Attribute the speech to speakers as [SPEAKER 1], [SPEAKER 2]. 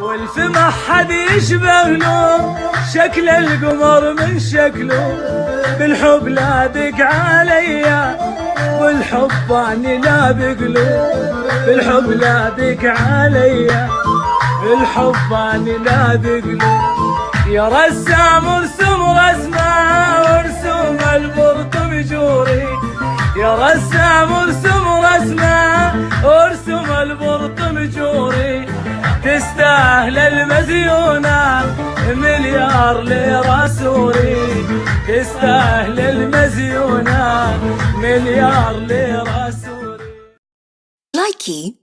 [SPEAKER 1] والف ما حد يشبه له، شكل القمر من شكله. بالحب لابق عليا والحب اني لابق له، بالحب لابق عليا الحب اني لابق له. يا رسام ارسم رسمه وارسم البرط بجوري، يا رسام ارسم رسمه وارسم البرط بجوري. تستاهل المزيونة مليار ليرة سوري، تستاهل المزيونة مليار ليرة سوري.
[SPEAKER 2] لايكي